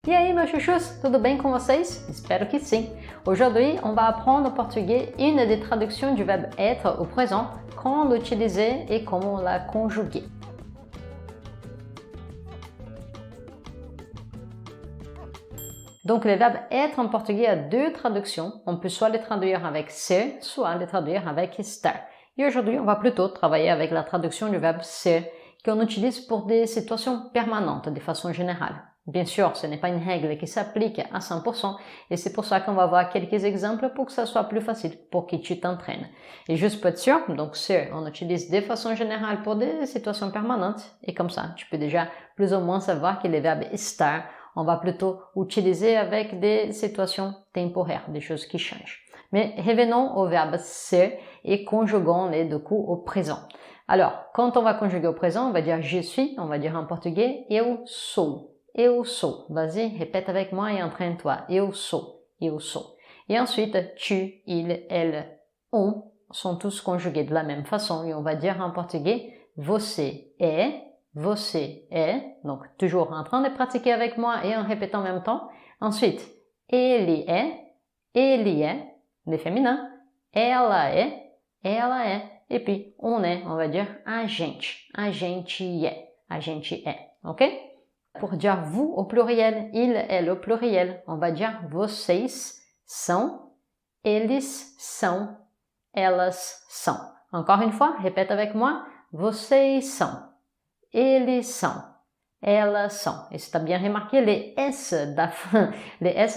E aí, meus chuchus, tudo bem com vocês? Espero que sim! Aujourd'hui, on va apprendre au portugais une des traductions du verbe être au présent, quand l'utiliser et comment la conjuguer. Donc, le verbe être en portugais a deux traductions. On peut soit les traduire avec ser, soit les traduire avec estar. Et aujourd'hui, on va plutôt travailler avec la traduction du verbe ser, qu'on utilise pour des situations permanentes de façon générale. Bien sûr, ce n'est pas une règle qui s'applique à 100% et c'est pour ça qu'on va voir quelques exemples pour que ça soit plus facile, pour que tu t'entraînes. Et juste pour être sûr, donc ser, on utilise de façon générale pour des situations permanentes et comme ça, tu peux déjà plus ou moins savoir que le verbe estar, on va plutôt utiliser avec des situations temporaires, des choses qui changent. Mais revenons au verbe ser et conjuguons-les du coup au présent. Alors, quand on va conjuguer au présent, on va dire je suis, on va dire en portugais eu sou. Eu sou. Vas-y, répète avec moi et entraîne-toi. Eu sou. Eu sou. Et ensuite, tu, il, elle, on sont tous conjugués de la même façon et on va dire en portugais você é. Você é, donc toujours en train de pratiquer avec moi et en répétant en même temps. Ensuite, ele é, le féminin, ela é, et puis on est, on va dire a gente é, ok? Pour dire vous au pluriel, il, elle au pluriel, on va dire vocês são, eles são, elas são. Encore une fois, répète avec moi, vocês são. Eles são, elas são. Et c'est bien remarqué, les S à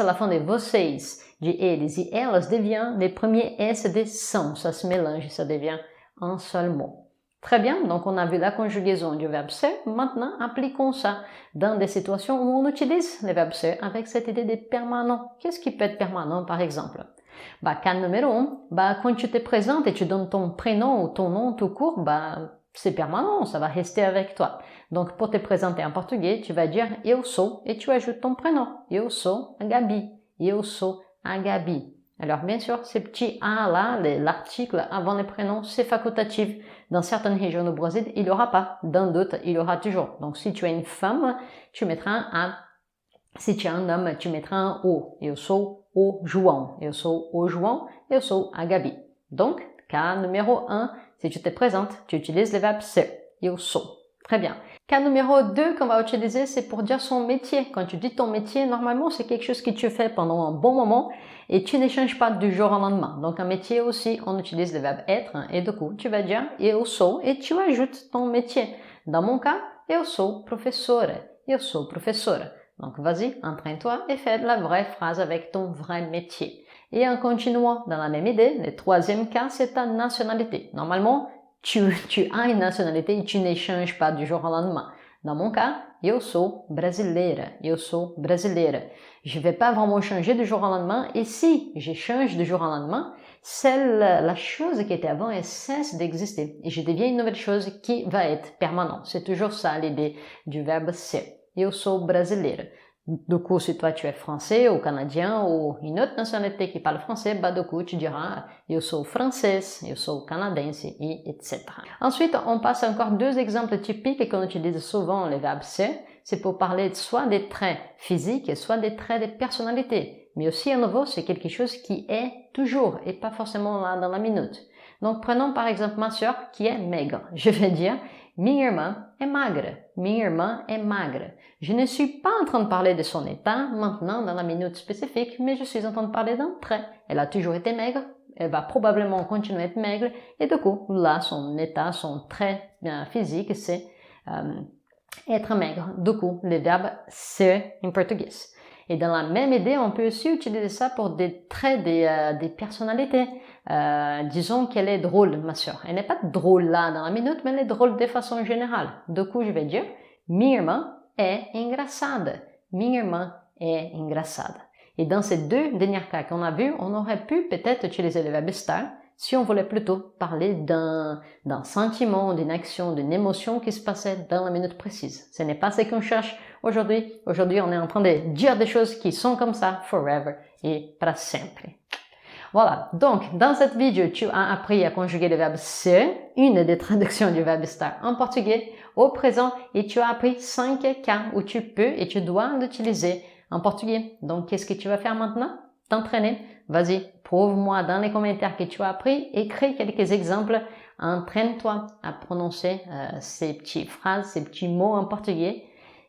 la fin de vocês, de eles et elas devient les premiers S de são. Ça se mélange, ça devient un seul mot. Très bien, donc on a vu la conjugaison du verbe ser. Maintenant, appliquons ça dans des situations où on utilise le verbe ser avec cette idée de permanent. Qu'est-ce qui peut être permanent, par exemple? Cas numéro 1, quand tu te présentes et tu donnes ton prénom ou ton nom tout court, c'est permanent, ça va rester avec toi. Donc, pour te présenter en portugais, tu vas dire eu sou et tu ajoutes ton prénom. Eu sou a Gabi. Eu sou a Gabi. Alors, bien sûr, ces petits A là, l'article avant le prénom, c'est facultatif. Dans certaines régions du Brésil, il n'y aura pas. Dans d'autres, il y aura toujours. Donc, si tu es une femme, tu mettras un A. Si tu es un homme, tu mettras un O. Eu sou o João. Eu sou o João. Eu sou a Gabi. Donc, cas numéro 1, si tu te présentes, tu utilises le verbe ser. Eu sou. Très bien. Cas numéro 2 qu'on va utiliser, c'est pour dire son métier. Quand tu dis ton métier, normalement, c'est quelque chose que tu fais pendant un bon moment et tu ne changes pas du jour au lendemain. Donc, un métier aussi, on utilise le verbe être et du coup, tu vas dire eu sou et tu ajoutes ton métier. Dans mon cas, eu sou professora. Eu sou professora. Donc, vas-y, entraîne-toi et fais la vraie phrase avec ton vrai métier. Et en continuant dans la même idée, le troisième cas, c'est ta nationalité. Normalement, tu as une nationalité et tu n'échanges pas du jour au lendemain. Dans mon cas, eu sou brasileira. Eu sou brasileira. Je ne vais pas vraiment changer du jour au lendemain et si je change du jour au lendemain, la chose qui était avant, elle cesse d'exister et je deviens une nouvelle chose qui va être permanente. C'est toujours ça l'idée du verbe ser. Eu sou brasileira. Du coup, si toi tu es français ou canadien ou une autre nationalité qui parle français, du coup tu diras eu sou francês, eu sou canadense et etc. Ensuite, on passe encore deux exemples typiques qu'on utilise souvent le verbe ser. C'est pour parler soit des traits physiques, soit des traits de personnalité. Mais aussi, à nouveau, c'est quelque chose qui est toujours et pas forcément là dans la minute. Donc, prenons par exemple ma sœur qui est maigre. Je vais dire minha irmã é magra. Minha irmã é magra. Je ne suis pas en train de parler de son état maintenant dans la minute spécifique, mais je suis en train de parler d'un trait. Elle a toujours été maigre, elle va probablement continuer à être maigre, et du coup, là, son état, son trait physique, c'est être maigre. Du coup, le verbe ser en portugais. Et dans la même idée, on peut aussi utiliser ça pour des traits des personnalités. Disons qu'elle est drôle, ma sœur. Elle n'est pas drôle là dans la minute, mais elle est drôle de façon générale. Du coup, je vais dire minha irmã é engraçada. Minha irmã é engraçada. Et dans ces deux derniers cas qu'on a vus, on aurait pu peut-être utiliser le verbe estar si on voulait plutôt parler d'un sentiment, d'une action, d'une émotion qui se passait dans la minute précise. Ce n'est pas ce qu'on cherche aujourd'hui. Aujourd'hui, on est en train de dire des choses qui sont comme ça forever et para sempre. Voilà, donc dans cette vidéo, tu as appris à conjuguer le verbe ser, une des traductions du verbe estar en portugais, au présent, et tu as appris 5 cas où tu peux et tu dois l'utiliser en portugais. Donc, qu'est-ce que tu vas faire maintenant? T'entraîner. Vas-y, prouve-moi dans les commentaires que tu as appris. Écris quelques exemples. Entraîne-toi à prononcer ces petites phrases, ces petits mots en portugais.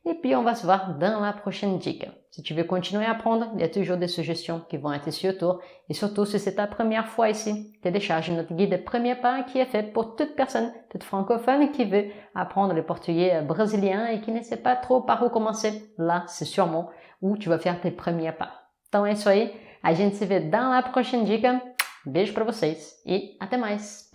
Et puis, on va se voir dans la prochaine dica. Si tu veux continuer à apprendre, il y a toujours des suggestions qui vont être sur autour. Et surtout, si c'est ta première fois ici, télécharge notre guide de premiers pas qui est fait pour toute personne, toute francophone qui veut apprendre le portugais brésilien et qui ne sait pas trop par où commencer. Là, c'est sûrement où tu vas faire tes premiers pas. Então é isso aí. A gente se vê dans la prochaine dica. Beijo pra vocês e até mais!